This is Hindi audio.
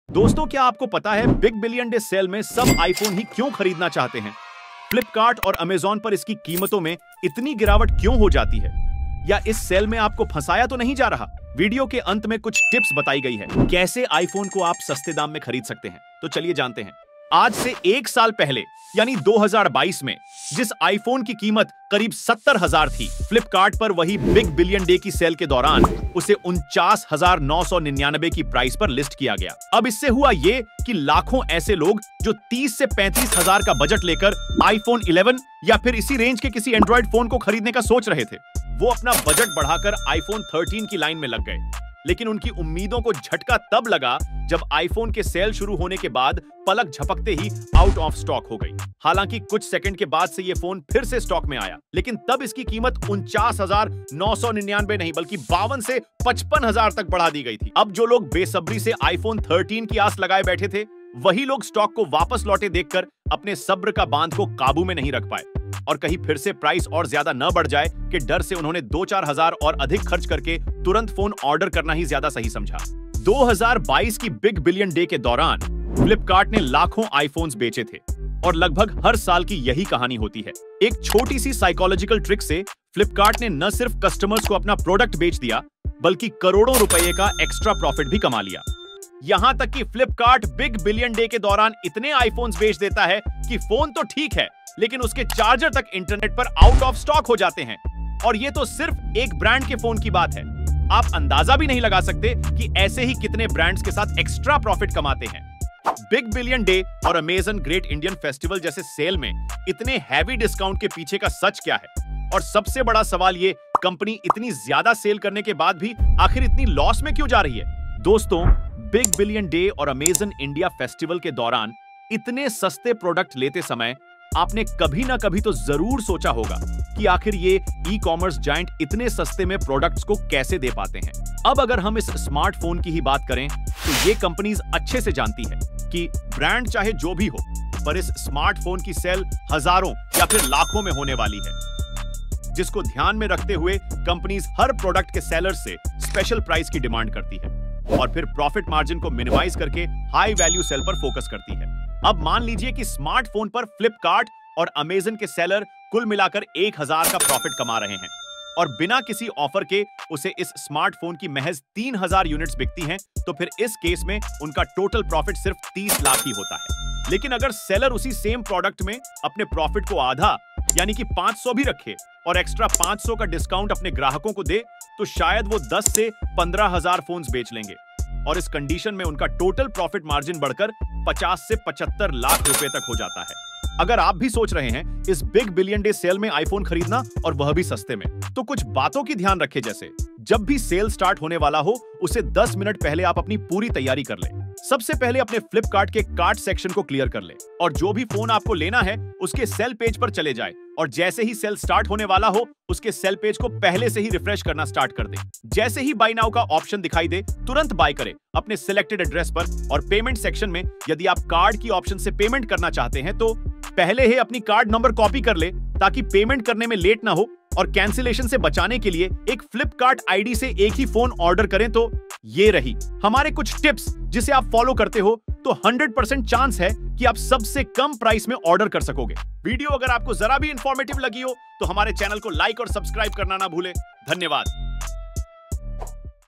दोस्तों, क्या आपको पता है बिग बिलियन डे सेल में सब आईफोन ही क्यों खरीदना चाहते हैं? फ्लिपकार्ट और अमेजॉन पर इसकी कीमतों में इतनी गिरावट क्यों हो जाती है? या इस सेल में आपको फंसाया तो नहीं जा रहा? वीडियो के अंत में कुछ टिप्स बताई गई है कैसे आईफोन को आप सस्ते दाम में खरीद सकते हैं। तो चलिए जानते हैं। आज से 1 साल पहले यानी 2022 में जिस आईफोन की कीमत करीब 70,000 थी, फ्लिपकार्ट पर वही बिग बिलियन डे की सेल के दौरान उसे 49,999 की प्राइस पर लिस्ट किया गया। अब इससे हुआ ये कि लाखों ऐसे लोग जो 30 से 35,000 का बजट लेकर आईफोन 11 या फिर इसी रेंज के किसी एंड्रॉइड फोन को खरीदने का सोच रहे थे, वो अपना बजट बढ़ाकर आईफोन 13 की लाइन में लग गए। लेकिन उनकी उम्मीदों को झटका तब लगा जब आईफोन के सेल शुरू होने के बाद पलक झपकते ही आउट ऑफ स्टॉक हो गई। हालांकि कुछ सेकंड के बाद से ये फोन फिर से स्टॉक में आया, लेकिन तब इसकी कीमत 49,999 नहीं बल्कि 52 से 55,000 तक बढ़ा दी गई थी। अब जो लोग बेसब्री से आईफोन 13 की आस लगाए बैठे थे, वही लोग स्टॉक को वापस लौटे देखकर अपने सब्र का बांध को काबू में नहीं रख पाए और कहीं फिर से प्राइस और ज्यादा न बढ़ जाए के डर से उन्होंने 2-4 हजार और अधिक खर्च करके तुरंत फोन ऑर्डर करना ही ज्यादा सही समझा। 2022 की बिग बिलियन डे के दौरान फ्लिपकार्ट ने लाखों आईफोन्स बेचे थे और लगभग हर साल की यही कहानी होती है। एक छोटी सी साइकोलॉजिकल ट्रिक से फ्लिपकार्ट ने न सिर्फ कस्टमर्स को अपना प्रोडक्ट बेच दिया, बल्कि करोड़ों रुपए का एक्स्ट्रा प्रॉफिट भी कमा लिया। यहां तक कि फ्लिपकार्ट बिग बिलियन डे के दौरान इतने आईफोन्स बेच देता है कि फोन तो ठीक है, लेकिन उसके चार्जर तक इंटरनेट पर आउट ऑफ स्टॉक हो जाते हैं। और ये तो सिर्फ एक ब्रांड के फोन की बात है। आप अंदाजा भी नहीं लगा सकते कि ऐसे ही कितने ब्रांड्स के साथ एक्स्ट्रा प्रॉफिट कमाते हैं। बिग बिलियन डे और अमेजन ग्रेट इंडियन फेस्टिवल जैसे सेल में इतने हैवी डिस्काउंट के पीछे का सच क्या है? और सबसे बड़ा सवाल ये, कंपनी इतनी ज्यादा सेल करने के बाद भी आखिर इतनी लॉस में क्यों जा रही है? दोस्तों, बिग बिलियन डे और अमेजन इंडिया फेस्टिवल के दौरान इतने सस्ते प्रोडक्ट लेते समय आपने कभी ना कभी तो जरूर सोचा होगा कि आखिर ये ई कॉमर्स जायंट इतने सस्ते में प्रोडक्ट्स को कैसे दे पाते हैं। अब अगर हम इस स्मार्टफोन की ही बात करें तो ये कंपनीज अच्छे से जानती है कि ब्रांड चाहे जो भी हो, पर इस स्मार्टफोन की सेल हजारों या फिर लाखों में होने वाली है, जिसको ध्यान में रखते हुए कंपनीज हर प्रोडक्ट के सेलर से स्पेशल प्राइस की डिमांड करती है और फिर प्रॉफिट मार्जिन को मिनिमाइज करके हाई वैल्यू सेल पर फोकस करती है। अब मान लीजिए कि स्मार्टफोन पर फ्लिपकार्ट और अमेजन के सेलर कुल मिलाकर 1,000 का प्रॉफिट कमा रहे हैं और बिना किसी ऑफर के उसे इस स्मार्टफोन की महज 3,000 यूनिट्स बिकती हैं, तो फिर इस केस में उनका टोटल प्रॉफिट सिर्फ 30 लाख ही होता है। लेकिन अगर सेलर उसी सेम प्रोडक्ट में अपने प्रॉफिट को आधा यानी कि 500 भी रखे और एक्स्ट्रा 500 का डिस्काउंट अपने ग्राहकों को दे, तो शायद वो 10 से 15,000 फोन्स बेच लेंगे और इस कंडीशन में उनका टोटल प्रॉफिट मार्जिन बढ़कर 50 से 75 लाख रुपए तक हो जाता है। अगर आप भी सोच रहे हैं इस बिग बिलियन डे सेल में आईफोन खरीदना और वह भी सस्ते में, तो कुछ बातों की ध्यान रखें। जैसे जब भी सेल स्टार्ट होने वाला हो, उसे 10 मिनट पहले आप अपनी पूरी तैयारी कर लें। सबसे पहले अपने फ्लिपकार्ट के कार्ट सेक्शन को क्लियर कर ले और जो भी फोन आपको लेना है उसके सेल पेज पर चले जाए और जैसे ही सेल स्टार्ट होने वाला हो, उसके सेल पेज को पहले से ही रिफ्रेश करना स्टार्ट कर दे। जैसे ही बाय नाउ का ऑप्शन दिखाई दे, तुरंत बाय करें अपने सिलेक्टेड एड्रेस पर। और पेमेंट सेक्शन में यदि आप कार्ड की ऑप्शन से पेमेंट करना चाहते हैं तो पहले ही अपनी कार्ड नंबर कॉपी कर ले ताकि पेमेंट करने में लेट ना हो। और कैंसिलेशन से बचाने के लिए एक फ्लिपकार्ट आईडी से एक ही फोन ऑर्डर करें। तो ये रही हमारे कुछ टिप्स, जिसे आप फॉलो करते हो तो 100% चांस है कि आप सबसे कम प्राइस में ऑर्डर कर सकोगे। वीडियो अगर आपको जरा भी इंफॉर्मेटिव लगी हो तो हमारे चैनल को लाइक और सब्सक्राइब करना ना भूलें। धन्यवाद।